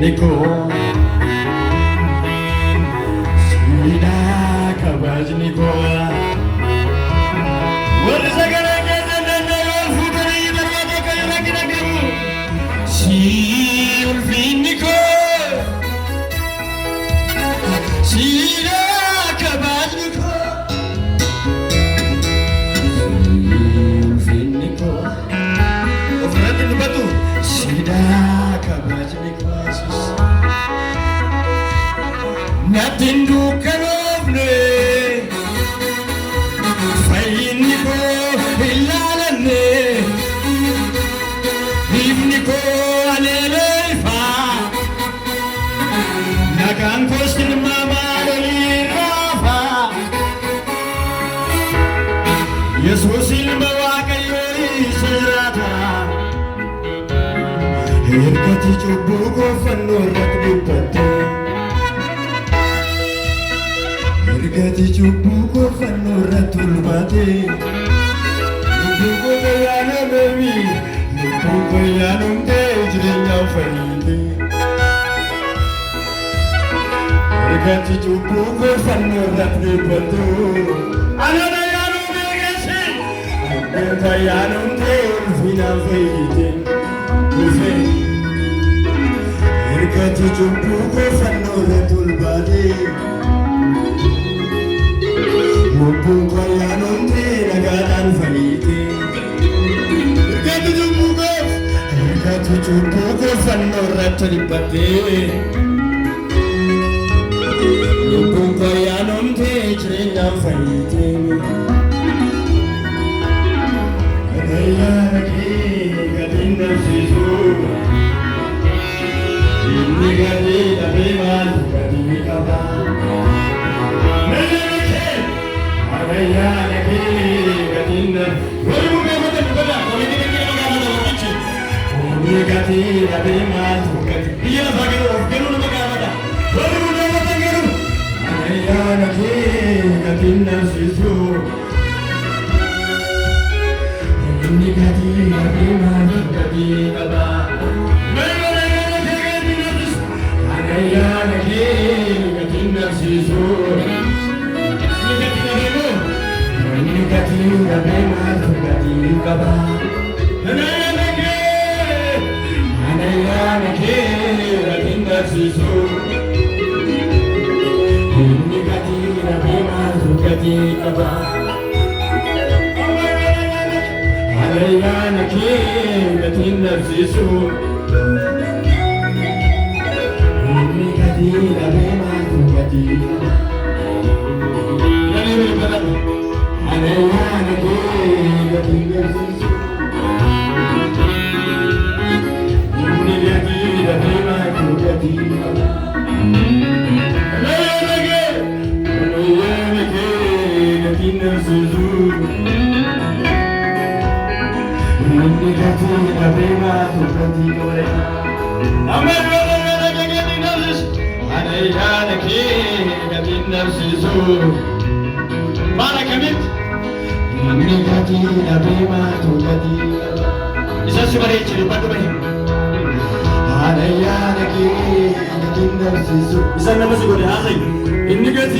Niko Sida kabaj Niko Wal sagara kazana ngal futari darwaza kayra kinagamu Sil fin Niko Sida kabaj Niko Sil fin Niko Ofrat nubatu Sida kabaj Niko Nothing to karovne Fayni ko hilalane Hivni ko alele fa Nakan ko sin mama rafa Jesus ilmawa kayo isirata Hirkati chubu ko fanorat bipate Gati cubu ko fanuratul bate Lubu ko yana baby Lubu ko yana mte jirenya faride Gati cubu ko fanuratul bate Alana yana megasi Lubu ko yana mte ulfina faride Lufe Gati cubu ko fanuratul bate Mubuko yanonte nagadan falite Gatu jubuko fanorata lipate Mubuko yanonte chenya falite Agayaraki gadinda sisu Inni gadi dabiman gadi kaba Agayana ki gatinna Wali mukabata mukada Wali kira mukabata Wali gati Nabi matu gati Iya bagiru Giru mukabata Wali mukabata giru Agayana ki gatinna sisu Wali gati Nabi matu gati kaba Agayana ki gatinna sisu Gati nabe matu gati kaba Anayana ke ratinda sisu Inni gati nabe matu gati kaba Anayana ke ratinda sisu Inni gati nabe matu gati kaba Anayana ke gatinda sisu Inni gati nabe matu gati kaba Anayana ke gatinda sisu Inni gati nabe matu gati kaba Anayana ke gatinda sisu Mana kamit Inni gati nabe matu gati Isa sumari chiri patu bahi Anayana ki gatinda sisu Isa namasu gode asay Inni gati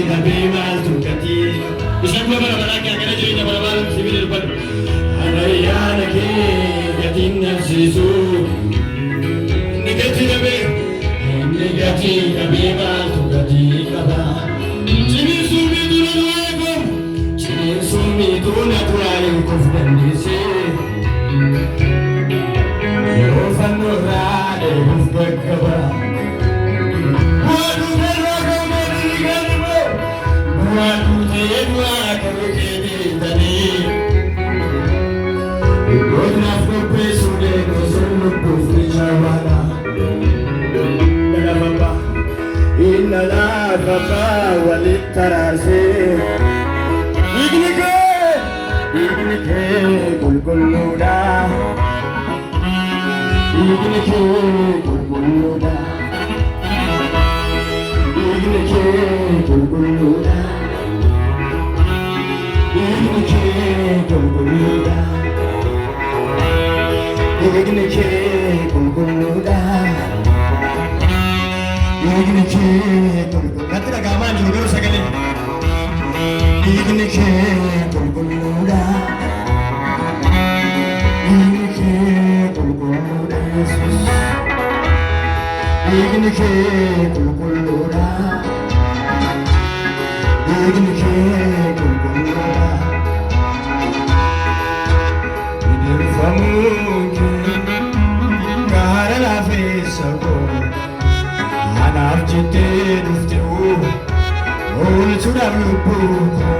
nabe matu gati Isa kuma bala bala kya kara jiri na bala bala sibir patu Anayana ki gatinda sisu Inni gati nabe matu gati kaba Sumi duna tuai kufdandisi Yofanura de ufbekaba Wadu berwaga maniganbo Wadu teyedwa karukedi tani Godna fkope sude kozunu kufri chawana Dada baba Inna la baba walitarase Ignike kulkuluda Ignike kulkuluda Ignike kulkuluda Ignike kulkuluda Ignike kulkuluda dhiigni kee qulqulluu natti dhaga'amaa jiru garuu sagalee dhiigni kee qulqulluudha dhiigni kee qulqulluudha Yesuus dhiigni kee qulqulluudha dhiigni kee qulqulluudha hidheeffamuu kee gaara laafeessa koo anaaf jettee dhufte oolchuudhaaf lubbuu koo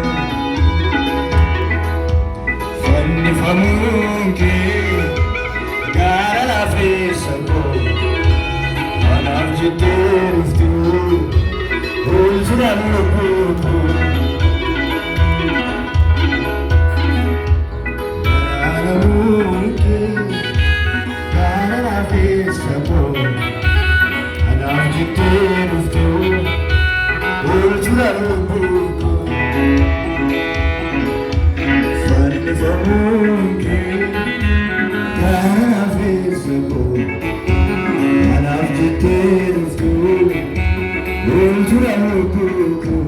fannifamuun kee gaara laafeessa koo anaaf jettee dhufte oolchuudhaaf lubbuu koo gaaramuun kee gaara laafeessa koo anaaf jettee dhufte oolchuudhaaf lubbuu koo fannifamuun kee gaara laafeessa koo anaaf jettee dhufte oolchuudhaaf lubbuu koo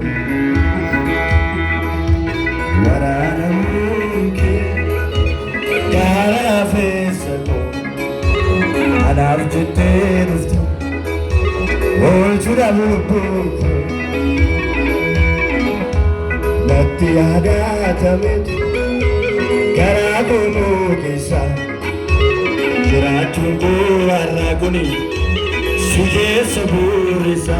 waraanamuun kee gaara laafeessa koo anaaf jettee dhufte oolchuudhaaf lubbuu koo natti yaadatametu garaa koo keessa jiraachuun koo har'a kuni si keessa bu'uurisa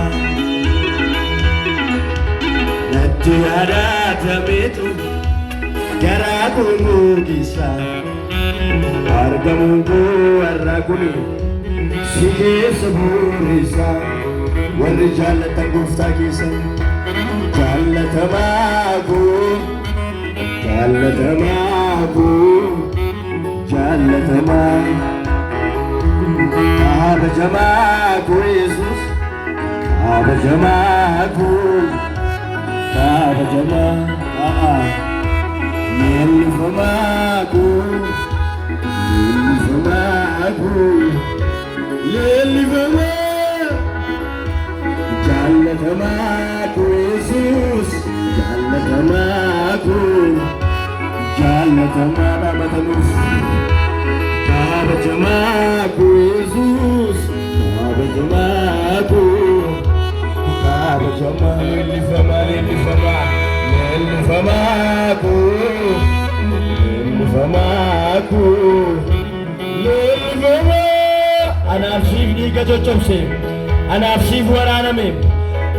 natti yaadatametu garaa koo keessa argamuun koo har'a kuni si keessa bu'uurisa warri jaallatan gooftaa keessan jaallatamaa koo jaallatamaa koo jaallatamaa kabajamaa koo Yesuus kabajamaa koo kabajamaa leellifamaa koo leellifamaa koo leellifamaa jaallatamaa koo Yesuus jaallatamaa koo jaallatamaa dhaabatanuuf kabajamaa koo Yesuus kabajamaa koo kabajamaa leellifamaa leellifamaa leellifamaa koo leellifamaa koo leellifamaa anaaf siif dhiiga coccobse anaaf siif waraaname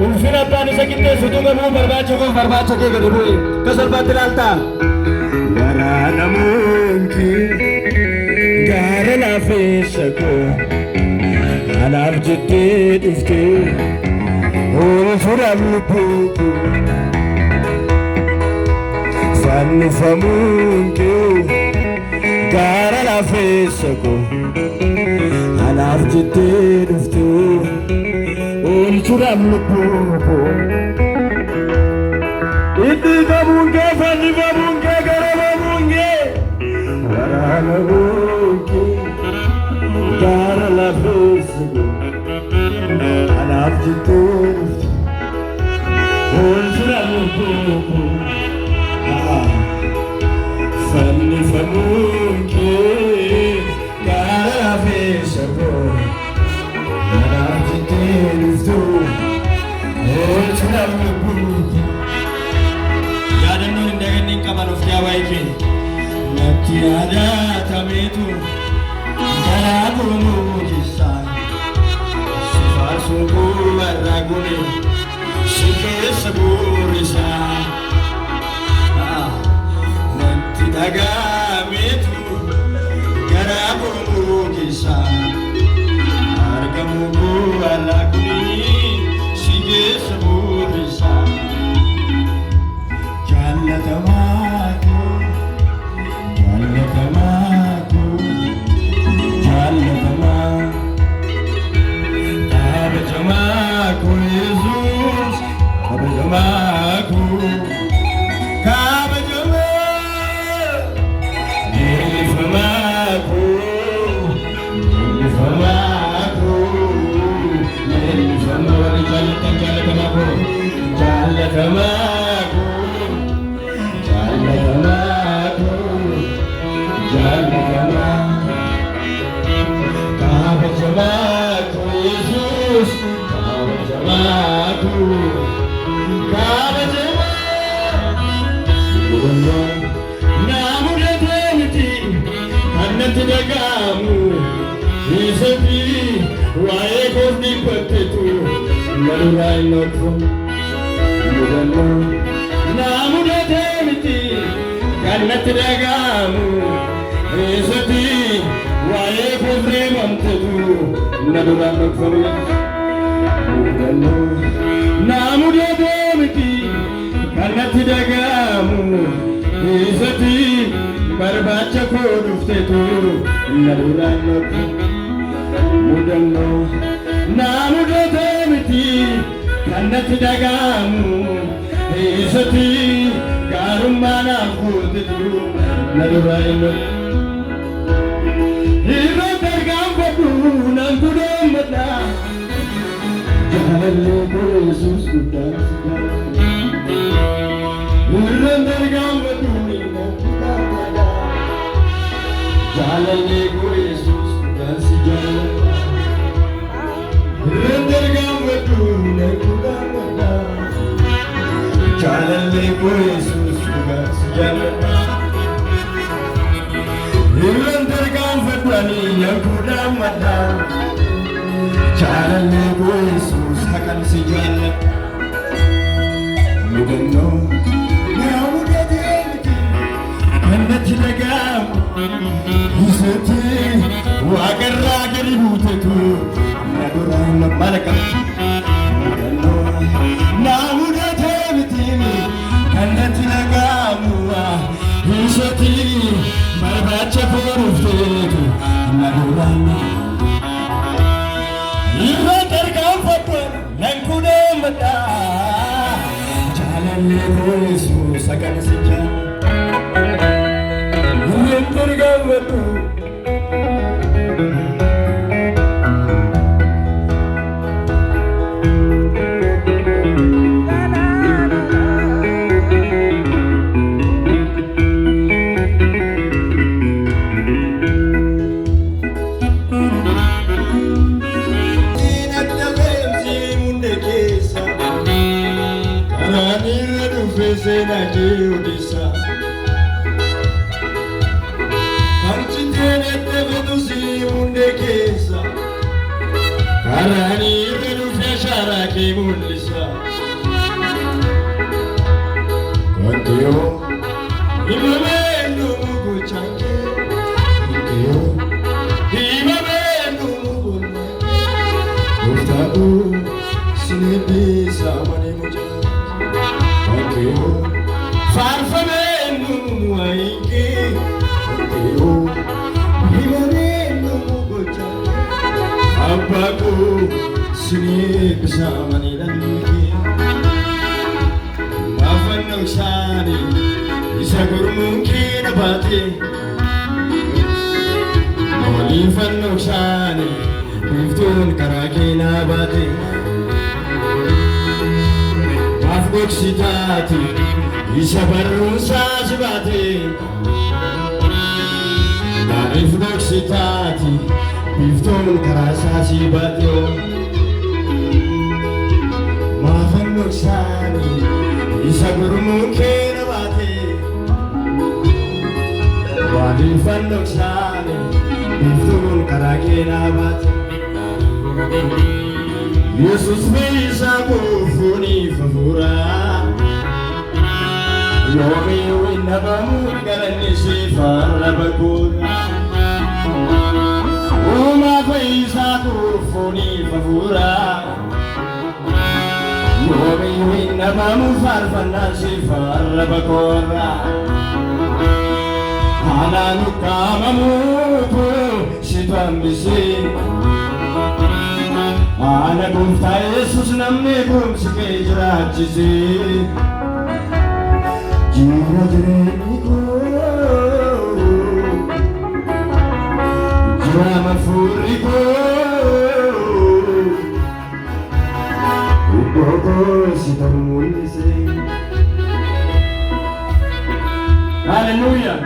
ulfina abbaan isa qixxeessu tuqamuu barbaacha koo barbaacha kee gadi bu'e ka salphaatti ilaaltaa waraanamuun kee gaara laafeessa koo anaaf jettee dhufte oolchuudhaaf lubbuu koo fannifamuun kee gaara laafeessa koo anaaf jettee dhufte oolchuudhaaf lubbuu koo itti qabuun kee fannifamuun kee garabamuun kee waraanamuun kee gaara laafeessa koo anaaf jettee dhufte oolchuudhaaf lubbuu koo fannifamuun kee gaara laafeessa koo anaaf jettee dhufte oolchuudhaaf lubbuu koo yaadannoon hin daganne qaban of jaabaayee kee natti yaadatametu garaa koo keessa si faarsuun koo har'a kuni si keessa bu'uurisa natti dhaga'ametu garaa koo keessa argamuun koo har'a kuni si keessa bu'uurisa jaallatamaa koo jaallatamaa koo jaallatamaa kabajamaa koo Yesuus kabajamaa koo kabajamaa leellifamaa koo leellifamaa koo leellifamaa kannatti dhaga'amu isatti waa'ee koof dhiphattetu na duraa hin dhokfamu mudannoo naa mudatee miti kannatti dhaga'amu isatti waa'ee koof reemamtetu na duraa hin dhokfamu mudannoo naa mudatee miti kannatti dhaga'amu isatti barbaacha koo dhuftetu na duraa hin dhokfamu mudannoo naa mudatee miti kannatti dhaga'amu isatti gaarummaa naaf gootetu na duraa hin dhokfamu irratti argaanfadhu nan gudoomadha jaalallee koo Yesuus guddaan si jaalladha irratti argaanfadhu nan gudoomadha jaalallee koo Yesuus guddaan si jaalladha irratti argaanfadhu nan gudoomadha jaalallee koo Yesuus guddaan si jaalladha irratti argaanfadhu nan gudoomadha jaalallee koo Yesuus haqan si jaalladha mudannoo naa mudatee miti kannatti dhaga'amu isatti waaqarraa gadi buutetu na duraa hin dhokfamu mudannoo naa mudatee miti kannatti dhaga'amu isatti barbaacha koo dhuftetu na duraa hin dhokfamu irratti argaanfadhu nan gudoomadha jaalallee koo Yesuus haqan si jaalladha irratti argaanfadhu seenaa kee odeessa hanqinteen eddeebitu si hundee keessa karaanii irra dhufee shaaraa kee mul'isa kontiyoo himamee nuumu gochaan kee kontiyoo himamee nuumu gonnaa kee gooftaadhuu sineebbisaa manee mucaa faarfamee nuumu wayinkee kontiyoo himamee nuumu gochaan abbaa koo sineebbisaa manee dhallikee baafannoo isaanii isa gurmuun kee na baate waliifannoo isaanii biiftuun karaa kee na baate maaf gogsitaati isa barruunsaa si baate maaliif gogsitaati biiftuun karaa isaa si baate maafannoo isaanii isa gurmuun kee na baate waliifannoo isaanii biiftuun karaa kee na baate Yesus fayyisaa koo fooniif hafuuraa yoomii winnabamuun galanni siif arraba koora uumaa fayyisaa koo fooniif hafuuraa yoomii winnabamuun faarfannaa siif arraba koora anaan ukkaamamuutu situ hambisee ana gooftaa Yesuus namni kumsi kee jiraachisee jira jireenyi koo jira hafuurri koo iddoo koo si ta'u mul'isee. Hallelujah.